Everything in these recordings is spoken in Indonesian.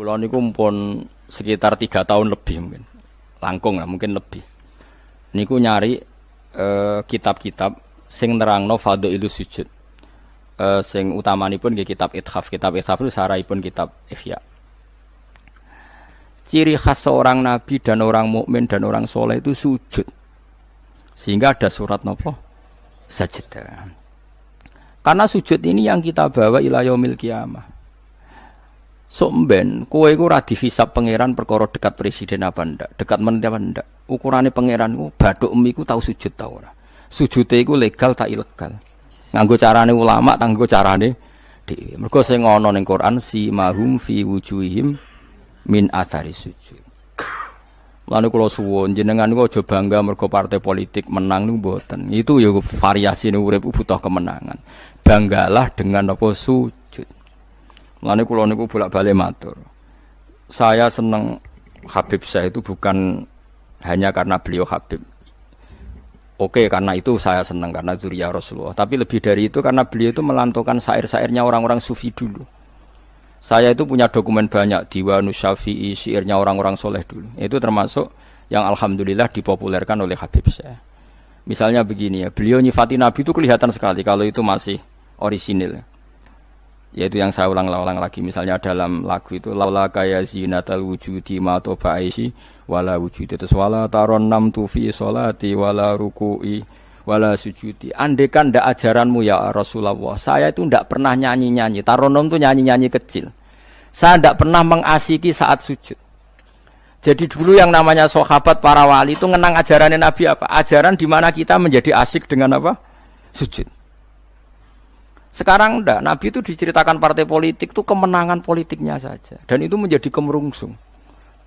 Kulo niku pun sekitar 3 tahun lebih mungkin. Langkung lah mungkin lebih. Niku nyari kitab-kitab sing nerangno fadhailus sujud. Sing utamanipun nggih kitab Ithaf. Kitab Ithaf itu sarahipun kitab Ihya. Ciri khas seorang nabi dan orang mukmin dan orang soleh itu sujud. Sehingga ada surat nopo? Sajdah. Karena sujud ini yang kita bawa ila yaumil qiyamah. Somben, kowe iku ora dihisab pangeran perkara dekat presiden apa ndak, dekat menteri apa ndak. Ukurane pangeran ku bathuk emi ku tau sujud ta ora. Sujude iku legal ta ilegal. Nganggo carane ulama, nganggo carane dhewe. Mergo sing ana ning Quran si mahum fi wujuhihim min athari sujud. Lan kula suwun jenengan niku aja bangga mergo partai politik menang niku mboten. Itu ya variasine urip butuh kemenangan. Banggalah dengan apa sujud. Mulane kula niku bolak-balik matur. Saya seneng Habib saya itu bukan hanya karena beliau Habib. Oke, karena itu saya senang karena dzurriyyah Rasulullah. Tapi lebih dari itu karena beliau itu melantungkan syair-syairnya orang-orang sufi dulu. Saya itu punya dokumen banyak Diwanus Syafi'i, syairnya orang-orang soleh dulu. Itu termasuk yang alhamdulillah dipopulerkan oleh Habib saya. Misalnya begini ya, beliau nyifati Nabi itu kelihatan sekali kalau itu masih orisinil. Yaitu yang saya ulang-ulang lagi, misalnya dalam lagu itu laula kaya zinatal wujudi ma toba aisi wala wujudi terus wala taron nam tufi sholati wala ruku'i wala sujudi. Andekan ndak ajaranmu ya Rasulullah, saya itu ndak pernah nyanyi-nyanyi. Taronom itu nyanyi-nyanyi kecil. Saya ndak pernah mengasiki saat sujud. Jadi dulu yang namanya sahabat para wali itu ngenang ajarannya Nabi apa? Ajaran di mana kita menjadi asyik dengan apa? Sujud. Sekarang enggak, Nabi itu diceritakan partai politik itu kemenangan politiknya saja. Dan itu menjadi kemerungsung.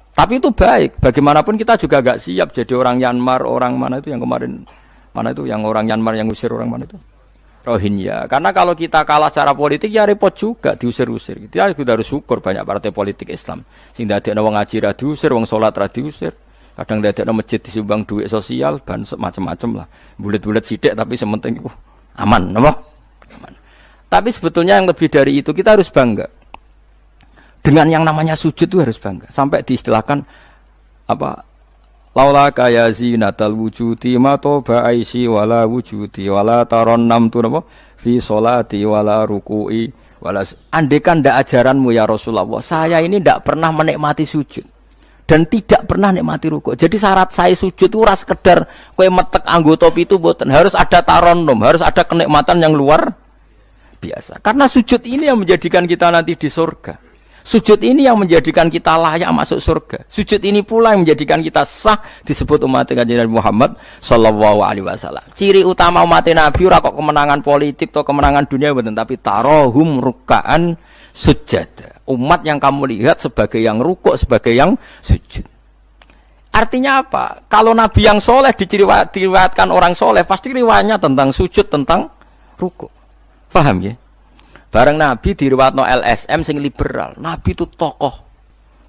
Tapi itu baik, bagaimanapun kita juga enggak siap jadi orang Myanmar, orang mana itu yang kemarin, mana itu yang orang Myanmar yang usir orang mana itu? Rohingya. Karena kalau kita kalah secara politik ya repot juga, diusir-usir. Kita harus syukur banyak partai politik Islam. Sing dadekno wong ngaji ra diusir, wong salat ra diusir. Kadang dadekno masjid disumbang duit sosial, ban macam-macam lah. Bulet-bulet sithik tapi sementing aman, napa? Aman. Tapi sebetulnya yang lebih dari itu kita harus bangga dengan yang namanya sujud itu harus bangga sampai diistilahkan apa laula kaya zinatal wujudi ma toba aisi wala wujudi wala taron nam tu napa fi sholati wala ruku'i wala andekan ndak ajaranmu ya Rasulullah saya ini ndak pernah menikmati sujud dan tidak pernah nikmati ruku. Jadi syarat saya sujud itu ora sekedar kowe metek anggota pitu mboten harus ada taronnom harus ada kenikmatan yang luar biasa. Karena sujud ini yang menjadikan kita nanti di surga. Sujud ini yang menjadikan kita layak masuk surga. Sujud ini pula yang menjadikan kita sah disebut umat Kanjeng Nabi Muhammad sallallahu alaihi wasallam. Ciri utama umat Nabi ora kok kemenangan politik atau kemenangan dunia mboten tapi tarohum ruk'an sujud. Umat yang kamu lihat sebagai yang rukuk, sebagai yang sujud. Artinya apa? Kalau Nabi yang soleh diriwayatkan orang soleh pasti riwayatnya tentang sujud, tentang rukuk. Paham ya? Bareng Nabi diriwayatno LSM sing liberal. Nabi itu tokoh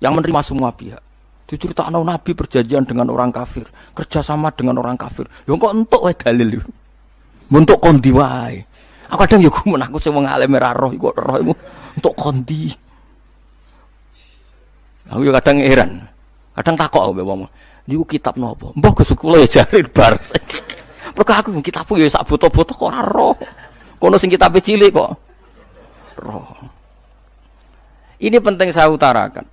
yang menerima semua pihak. Diceritakan Nabi perjanjian dengan orang kafir, kerjasama dengan orang kafir. Ya kok entuk wae dalil. Untuk kondi wae. Aku kadang ya gumun aku sing wong alim ora roh iku roh iku untuk kondi. Aku ya kadang heran. Kadang takok aku wong. Niku kitab napa? Mbah Gus kula ya jare bar. Mergo aku kitabku ya sak boto-boto kok ora roh. Kono sing kitabe cilik kok. Roh. Ini penting saya utarakan.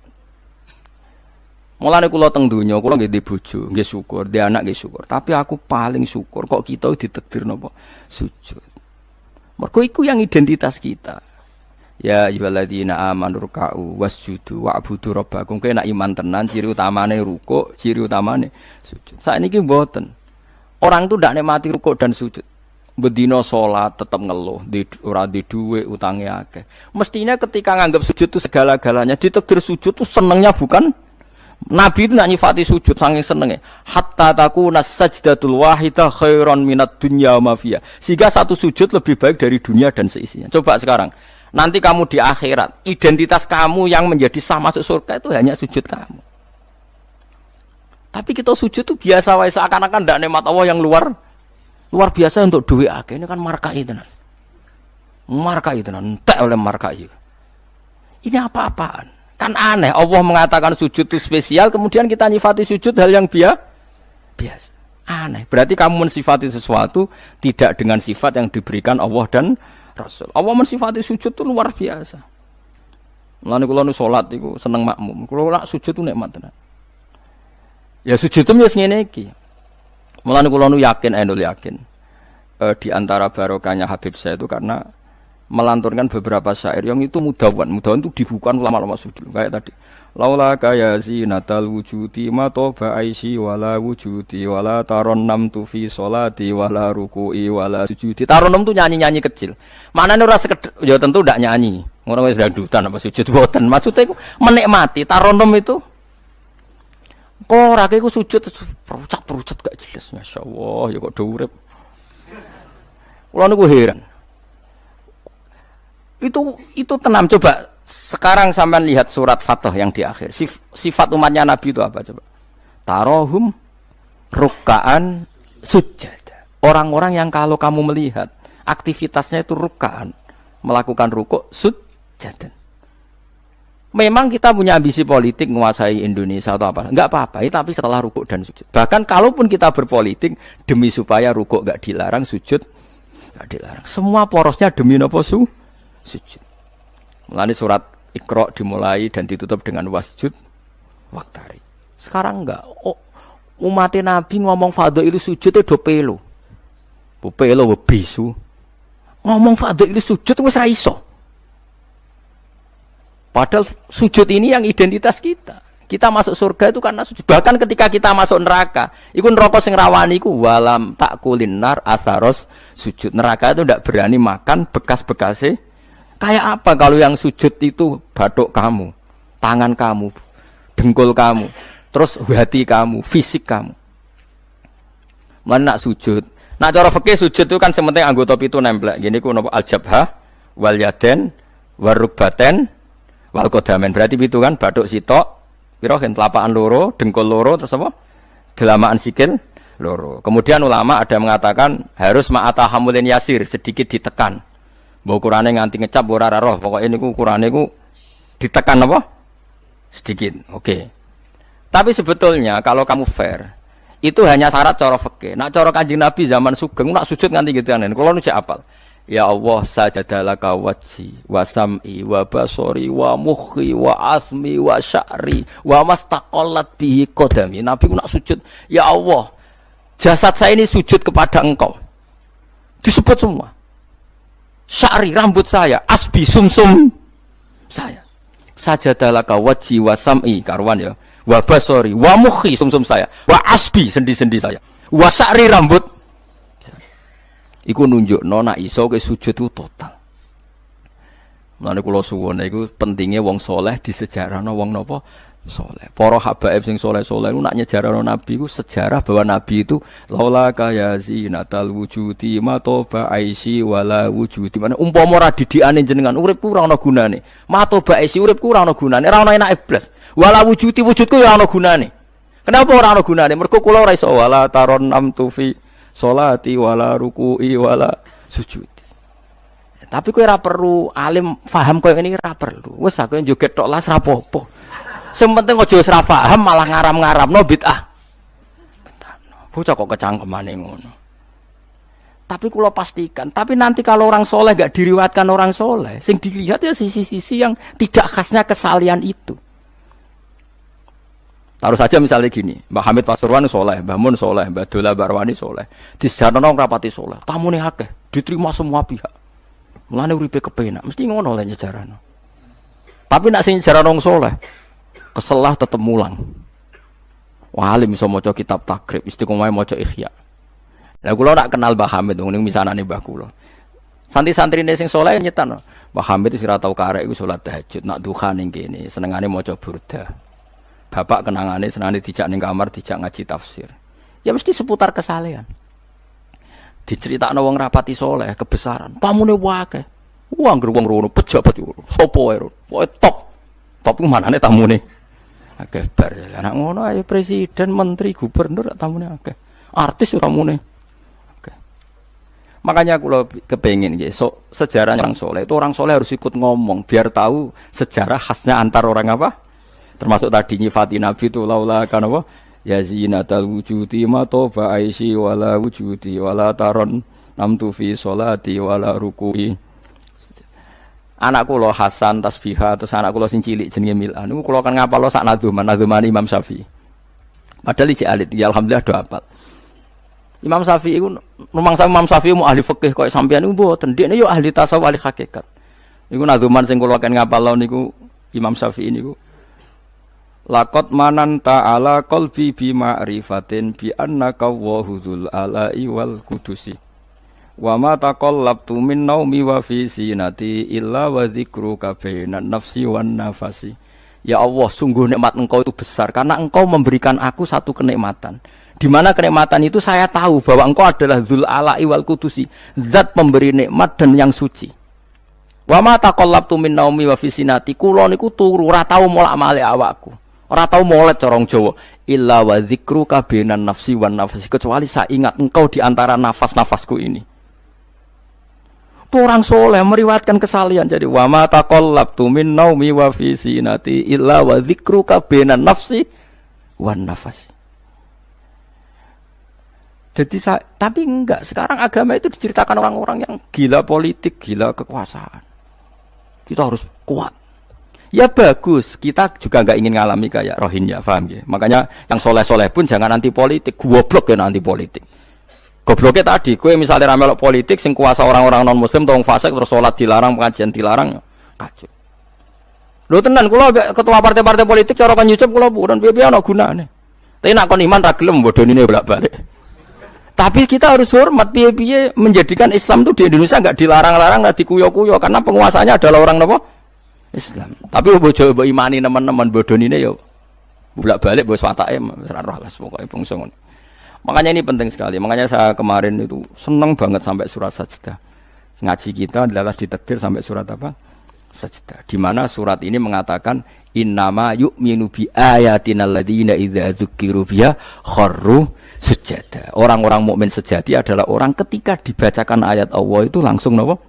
Mulane kula teng donya, kula nggih di bojo, nggih syukur, di anak nggih syukur. Tapi aku paling syukur kok kita ditakdir napa? Sujud. Mergo iku yang identitas kita. Ya ayyuhalladzina amanu ruk'u wasjudu wa'budu rabbakum. Kowe nek iman tenan ciri utamane rukuk, ciri utamane sujud. Saiki mboten. Orang itu ndak nikmati rukuk dan sujud. Bedino sholat tetap ngeluh, ora di duwe utangnya akeh. Mestinya ketika nganggap sujud itu segala-galanya, ditakdir sujud itu senengnya bukan Nabi itu nak nyifati sujud saking senenge. Hatta takuna sajdatul wahidah khairan minad dunya wa ma fiha. Sehingga satu sujud lebih baik dari dunia dan seisinya. Coba sekarang, nanti kamu di akhirat, identitas kamu yang menjadi sah masuk surga itu hanya sujud kamu. Tapi kita sujud itu biasa wae seakan-akan ndak nikmat Allah yang luar biasa untuk duit akeh. Ini kan markai tenan. Markai tenan, entek oleh markai. Ini apa-apaan? Kan aneh, Allah mengatakan sujud itu spesial, kemudian kita nyifati sujud hal yang biasa. Aneh. Berarti kamu mensifati sesuatu tidak dengan sifat yang diberikan Allah dan Rasul. Allah mensifati sujud itu luar biasa. Mulane kula nu salat iku seneng makmum. Kula nak sujud itu nikmat tenan. Ya sujud itu ya ngene iki. Mulane kula nu yakin, yakin. Di antara barokahnya Habib saya itu karena melanturkan beberapa syair yang itu mudawan itu dibukukan ulama-ulama sujud kayak tadi. Laula kaya zinatal wujudi ma toba aisi wala wujudi wala taronnam tu fi sholati wala ruku'i wala sujudi. Taronnam tu nyanyi-nyanyi kecil. Maknane ora sekedar ya tentu ndak nyanyi. Ngono wis dangdutan apa sujud boten. Maksudnya iku menikmati taronnam itu. Kok ora iku sujud perucat gak jelas. Masyaallah ya kok do urip. Kula niku heran. Itu tenang coba. Sekarang sampean lihat surat Fathah yang di akhir. Sifat umatnya Nabi itu apa coba? Tarohum rukkaan sujud. Orang-orang yang kalau kamu melihat aktivitasnya itu rukkaan, melakukan rukuk sujud. Memang kita punya ambisi politik menguasai Indonesia atau apa? Enggak apa-apa, tapi setelah rukuk dan sujud. Bahkan kalaupun kita berpolitik demi supaya rukuk enggak dilarang, sujud enggak dilarang. Semua porosnya demi napa sujud. Mulane surat Iqra dimulai dan ditutup dengan wasjud waktari. Sekarang enggak. Umat Nabi ngomong fadhil sujud do pelo. Bu pelo bisu. Ngomong fadhil sujud wis ra iso. Padahal sujud ini yang identitas kita. Kita masuk surga itu karena sujud. Bahkan ketika kita masuk neraka, iku neraka sing rawani iku walam takulin nar atharos sujud. Neraka itu tidak berani makan bekas-bekasnya. Kayak apa kalau yang sujud itu batuk kamu, tangan kamu, dengkul kamu, terus hati kamu, fisik kamu. Mana nak sujud? Nak cara fikih sujud itu kan sementing anggota itu nempel. Gini ku napa al-jabhah wal yaden warukbaten wal qadamen. Berarti itu kan batuk sitok, pira gen telapakan loro, dengkul loro, terus apa? Delamaan sikil loro. Kemudian ulama ada mengatakan harus ma'atahamulin yasir, sedikit ditekan. Mbok ukurane nganti ngecap ora roh, pokoke niku ukurane ku ditekan apa? Sedikit. Oke. Tapi sebetulnya kalau kamu fair, itu hanya syarat cara fikih. Nak cara Kanjeng Nabi zaman Sugeng nak sujud nganti gituan. Kulo nu cek apal. Ya Allah sajadalaka wajhi wa sam'i wa basori wa mukhi wa asmi wa sya'ri wa mastaqallat bihi qadami. Nabi ku nak sujud, ya Allah, jasad saya ini sujud kepada Engkau. Disebut semua. Sya'ri rambut saya, asbi sumsum saya. Sajadalaka wajhi wa sam'i karuan ya. Wa basori wa mukhi sumsum saya. Wa asbi sendi-sendi saya. Wa sya'ri rambut. Iku nunjukno nek iso ke sujud itu total. Mulane kula suwun iku pentinge wong saleh disejarahno wong napa saleh. Para habaib sing saleh-saleh iku nak nyejarahno Nabi iku sejarah bahwa Nabi itu laula kaya zinatal wujudi ma toba aisi wala wujudi. Mane umpama ora didikane jenengan uripku ora ana gunane. Ma toba aisi uripku ora ana gunane, ora ana enake blas. Wala wujudi wujudku ya ana gunane. Kenapa ora ana gunane? Mergo kula ora iso wala taron namtu fi sholati wala ruku'i wala sujudi. Tapi kowe ora perlu alim paham koyo ngene ora perlu. Wis aku joget tok las ra apa-apa. Sing penting aja wis ra paham malah ngaram-ngaramno bid'ah. Bocah kok kecangkemane ngono. Tapi kula pastikan, tapi nanti kalau orang soleh gak diriwayatkan orang soleh, sing dilihat ya sisi-sisi yang tidak khasnya kesalian itu. Taruh saja misalnya gini, Mbah Hamid Pasuruan soleh, Mbah Mun soleh, Mbah Dola Barwani soleh, di sejarah nong rapati soleh, tamune akeh, diterima semua pihak. Mulane uripe kepenak, mesti ngono le nyejarahno. Tapi nak sing nyejarah nong soleh, keselah tetep mulang. Walim iso maca kitab takrib, istiqomah maca ihya. Lah kula nak kenal Mbah Hamid, ning misanane mbah kula. Santri-santrine sing soleh nyetan, Mbah Hamid wis ora tau karek iku salat tahajud, nak duha ning kene, senengane maca burdah. Bapak kenangane senane dijak ning kamar dijak ngaji tafsir. Ya mesti seputar kesalehan. Diceritakno wong rapati soleh kebesaran. Pamune wae. Wong wong rono pejabat yo. Sopo wae. Pokoke top. Top ku manane tamune. Akeh bar. Lah nek ngono ae presiden, menteri, gubernur tamune akeh. Artis yo tamune. Akeh. Makanya kalau kepengin so, sejarah orang soleh itu orang soleh harus ikut ngomong biar tahu sejarah khasnya antar orang apa. Termasuk tadi nyifati Nabi itu laula kan apa? Ya zinatal wujudi ma toba aisi wala wujudi wala taron namtu fi sholati wala ruku'i. Anak kula Hasan tasbihah terus anak kula sing cilik jenenge Milan niku kula kan ngapal sak nadzuman Imam Syafi'i. Padahal iki alit ya alhamdulillah do hafal. Imam Syafi'i iku Imam Syafi'i mu ahli fikih kok sampeyan niku mboten ndekne yo ahli tasawuf ahli hakikat. Niku nadzuman sing kula kan ngapal niku Imam Syafi'i niku laqad manan ta'ala qalbi bi ma'rifatin bi annaka wahudul ala'i wal qudusi wa ma taqallabtu min naumi wa fi sinati illa wa dzikruka bainan nafsi wan nafasi. Ya Allah, sungguh nikmat Engkau itu besar karena Engkau memberikan aku satu kenikmatan. Di mana kenikmatan itu saya tahu bahwa Engkau adalah Dzul Ala'i wal Qudusi, zat pemberi nikmat dan yang suci. Wa ma taqallabtu min naumi wa fi sinati, kula niku turu ora tau molak-malik awakku. Ora tau molet corong Jawa. Illa wa dzikruka bainan nafsi wan nafasi, kecuali saya ingat Engkau di antara nafas-nafasku ini. Orang soleh meriwayatkan kesalian jadi wa ma taqallabtu min naumi wa fi sinati illa wa dzikruka bainan nafsi wan nafasi. Jadi tapi enggak, sekarang agama itu diceritakan orang-orang yang gila politik, gila kekuasaan. Kita harus kuat. Ya bagus, kita juga enggak ingin ngalami kayak Rohingya, paham ya? Makanya yang soleh-soleh pun jangan anti politik, goblok ya anti politik. Gobloknya tadi, kue misalnya ramelok politik, sing kuasa orang-orang non muslim, tolong fasik terus sholat dilarang, pengajian dilarang, kacau. Lo tenan, kalau ketua partai-partai politik, cara kan YouTube, kalau bukan biaya no guna nih. Tapi nak kon iman ragilem bodoh ini bolak balik. Tapi kita harus hormat, biaya menjadikan Islam itu di Indonesia nggak dilarang-larang, nggak dikuyo-kuyo, karena penguasanya adalah orang apa? Islam. Tapi bojo imani teman-teman bodoh ini ya bolak balik bos watake, serah lah pokoknya pungsung. Makanya ini penting sekali. Makanya saya kemarin itu senang banget sampai surat Sajdah. Ngaji kita adalah ditakdir sampai surat apa? Sajdah. Di mana surat ini mengatakan innama yu'minu bi ayatina alladziina idza dzukiru biha kharru sujada. Orang-orang mukmin sejati adalah orang ketika dibacakan ayat Allah itu langsung napa?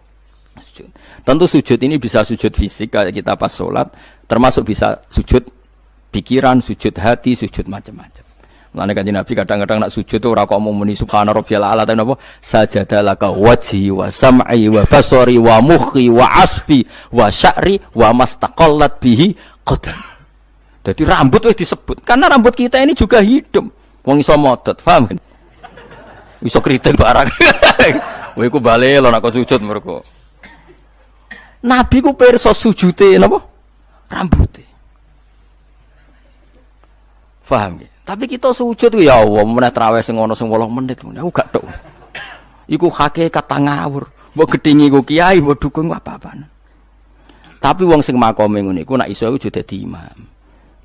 Sujud. Tentu sujud ini bisa sujud fisik kayak kita pas salat, termasuk bisa sujud pikiran, sujud hati, sujud macam-macam. Mulane Kanjeng Nabi kadang-kadang nak sujud tuh ora kok muni subhana rabbiyal a'la ta napa sajadalaka wajhi wa sam'i wa basari wa mukhi wa asbi wa sya'ri wa mastaqallat bihi qadam. Jadi rambut wis disebut karena rambut kita ini juga hidup. Wong iso modot, paham kan? Iso kriting barang. Kowe iku bali lho nak sujud mergo. Nabi ku pirsa sujude napa? Rambute. Paham ya? Tapi kita sujud ya Allah, meneh traweh sing ana sing 8 menit, aku gak tok. Iku hakikat ngawur. Mbok gedhingi ku kiai, mbok dukung apa-apaan. Tapi wong sing makome ngene iku nek iso iku dadi imam.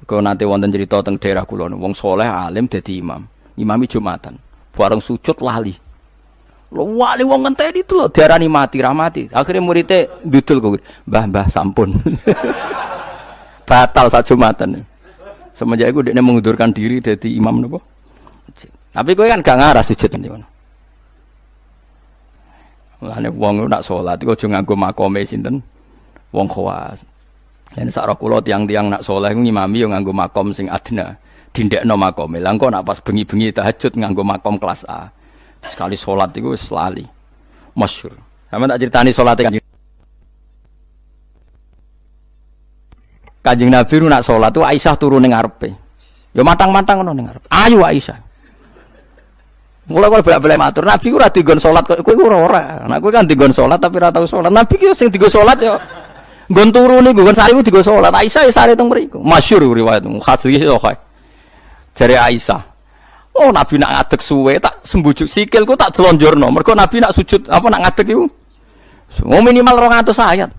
Kok nate wonten cerita teng daerah kula wong saleh alim dadi imam. Imami Jumatan. Bareng sujud lali. Lho wali wong ngenteni itu lho diarani mati ra mati. Akhire muridé ndudul kok. Mbah sampun. Batal sak Jumatan. Semenjak itu dia mengundurkan diri dari imam nopo. Tapi kowe kan gak ngarah sujud ngono. Mulane wong nak salat iku aja nganggo makome sinten? Wong khawas. Yen sak kula tiang-tiang nak saleh iku ngimami yo nganggo makom sing adna. Dindekno makome. Lah engko nak pas bengi-bengi tahajud nganggo makom kelas A. Sekali salat iku wis lali. Masyhur. Sampe tak critani salate kan Kanjeng Nabi nak sholat tu Aisyah turun ning ngarepe. Ya matang-matang ngono ning ngarepe. Ayo Aisyah. Mulai bolak-balik matur, Nabi ora digon sholat kowe ora. Nek kowe kan digon sholat tapi ora tau sholat. Nabi ki sing digo sholat ya nggon turu niku nggon sare digo sholat. Aisyah ya sare teng mriku. Masyhur riwayat hadis iso kae. Jare Aisyah. Oh Nabi nak ngadeg suwe tak sembujuk sikilku tak delonjorno. Mergo Nabi nak sujud apa nak ngadeg iku. Oh minimal 200 ayat.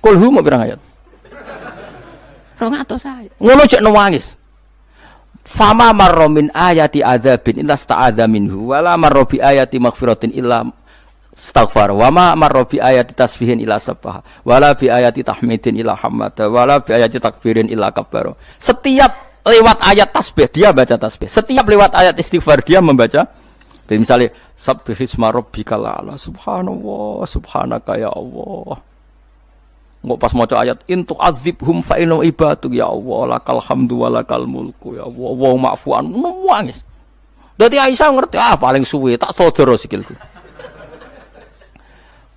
Kulhu mau pirang ayat? 200 ayat. Ngono cek nangis. Fama marra min ayati adzabin illa sta'adza minhu wala marra bi ayati maghfiratin illa istaghfar wa ma marra bi ayati tasbihin illa sabbaha wala bi ayati tahmidin illa hamada wala bi ayati takbirin illa kabbara. Setiap lewat ayat tasbih dia baca tasbih. Setiap lewat ayat istighfar dia membaca Misalnya sabbihisma rabbikal a'la, subhanallah, subhanaka ya Allah. Engko pas maca ayat intu azibhum fa inna ibaduk ya Allah lakal hamdu wa lakal mulku ya Allah wa ma'fuan nangis. Dadi Aisyah ngerti paling suwe tak sodoro sikilku.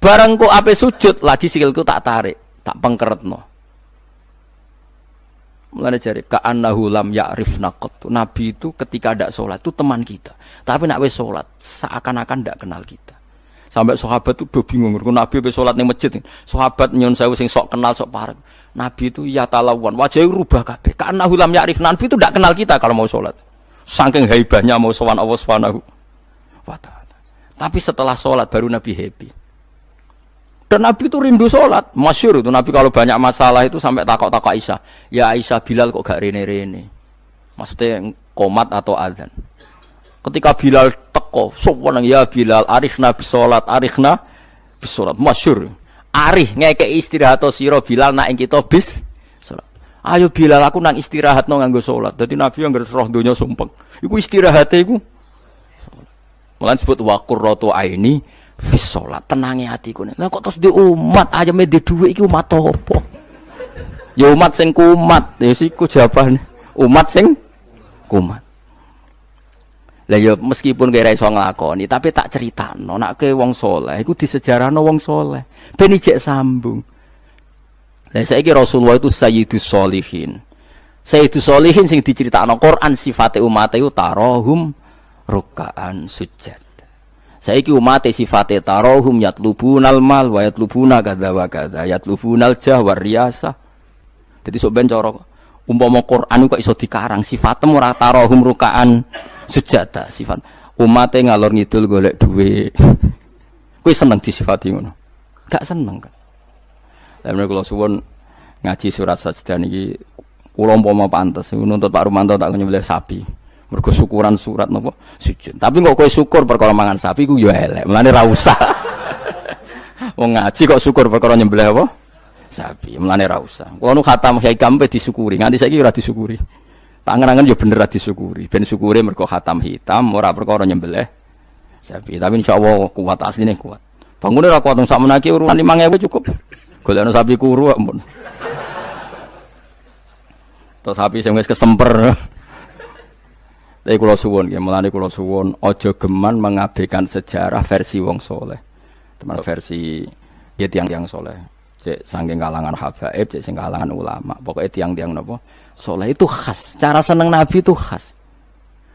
Bareng kok ape sujud lagi sikilku tak tarik, tak pengkeretno. Mulane jare ka'annahu lam ya'rifna qat. Nabi itu ketika ndak salat itu teman kita. Tapi nek wis salat seakan-akan ndak kenal kita. Sampai sahabat itu udah bingung ngerko Nabi wis salat ning masjid. Sahabat nyun sewu sing sok kenal sok parek. Nabi itu ya talawan, wajahnya rubah kabeh. Ka'annahu lam ya'rifna. Nabi itu ndak kenal kita kalau mau salat. Saking haibahnya mau sowan Allah Subhanahu wa taala. Tapi setelah salat baru Nabi happy. Dan Nabi itu rindu sholat, masyhur itu Nabi kalau banyak masalah itu sampai takok-takok Aisyah. Ya Aisyah, Bilal kok gak rene-rene? Maksudnya qomat atau azan. Ketika Bilal teko, sopan ya Bilal, arifna bisolat, arifna bisolat, masyhur. Arif ngekei istirahat sira Bilal nak ing kita bis sholat. Ayo Bilal aku nang istirahat no nganggo sholat. Jadi Nabi yang roh donya sumpek. Iku istirahate iku. Mulan sebut waqurratu aini fis sholat, tenangnya hatiku nih. Nah kok terus di umat aja di duit iki umat apa? Ya umat sing kumat, ya siku jawaban umat sing kumat. Lah ya meskipun kira iso nglakoni, tapi tak critakno nek ke wong saleh iku disejarahno wong saleh. Ben ijek sambung. Lah saiki Rasulullah itu sayyidus sholihin. Sayyidus sholihin sing diceritakno Quran sifate umat iku tarahum ruk'an sujud. Saiki umat sifate tarahum yatlubunal mal wa yatlubuna kadza wa kadza yatlubunal jah wa riyasa. Dadi sok ben cara umpama Quran kok iso dikarang sifate ora tarahum rukaan sujada sifat umate ngalor ngidul golek dhuwit. Kuwi seneng disifati ngono. Gak seneng kan. Lah menawa kula suwun ngaji surat sajdah niki kula umpama pantes nuntut Pak Rumanto tak nyembelih sapi. Mergo syukuran surat napa sujud. Tapi kok kowe syukur perkara mangan sapi ku yo elek. Mulane ra usah. Wong ngaji kok syukur perkara nyembelih apa? Sapi. Mulane ra usah. Kulo nu khatam hikam pe disyukuri. Nganti saiki ora disyukuri. Tak angen-angen yo bener ra disyukuri. Ben syukure mergo khatam hitam ora perkara nyembelih sapi. Tapi insyaallah kuat asline kuat. Bangune ra kuat sak menaki urutan 5.000 cukup. Golekno sapi kuru ampun. Terus sapi sing wis kesemper. Tapi kula suwun nggih, mulane kula suwun aja geman mengabaikan sejarah versi wong saleh. Teman versi ya tiang-tiang saleh. Cek saking kalangan habaib, cek sing kalangan ulama. Pokoke tiang-tiang napa? Saleh itu khas. Cara seneng Nabi itu khas.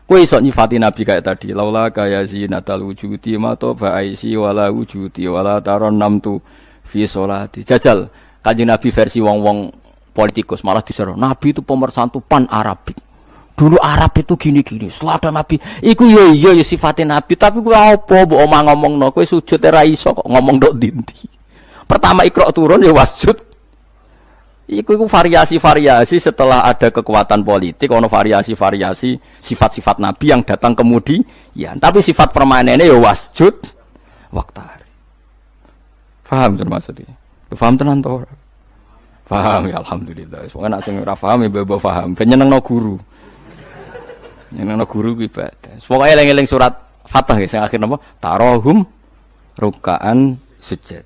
Kowe iso nyifati Nabi kayak tadi, laula kaya zinatal wujudi ma to ba'isi wala wujudi wala taron namtu fi sholati. Jajal Kanjeng Nabi versi wong-wong politikus malah diseru. Nabi itu pemersatu pan Arabik. Dulu Arab itu gini-gini, selada Nabi, iku iya sifatnya Nabi, tapi gue apa, bu omah ngomong no, gue sujud era iso kok ngomong dok dinti. Pertama Iqra turun ya wasjud. Iku variasi-variasi setelah ada kekuatan politik, ono variasi-variasi sifat-sifat Nabi yang datang kemudian. Tapi sifat permanennya ya wasjud, waktari. Paham tuh maksudnya? Paham tenan toh? Paham ya alhamdulillah. Soalnya nak sing ora paham ya bawa paham. Penyenengno guru. Yang guru ibadah. Pokoknya eling-eling surat Fatah sing akhir napa? Tarahum rukaan sujud.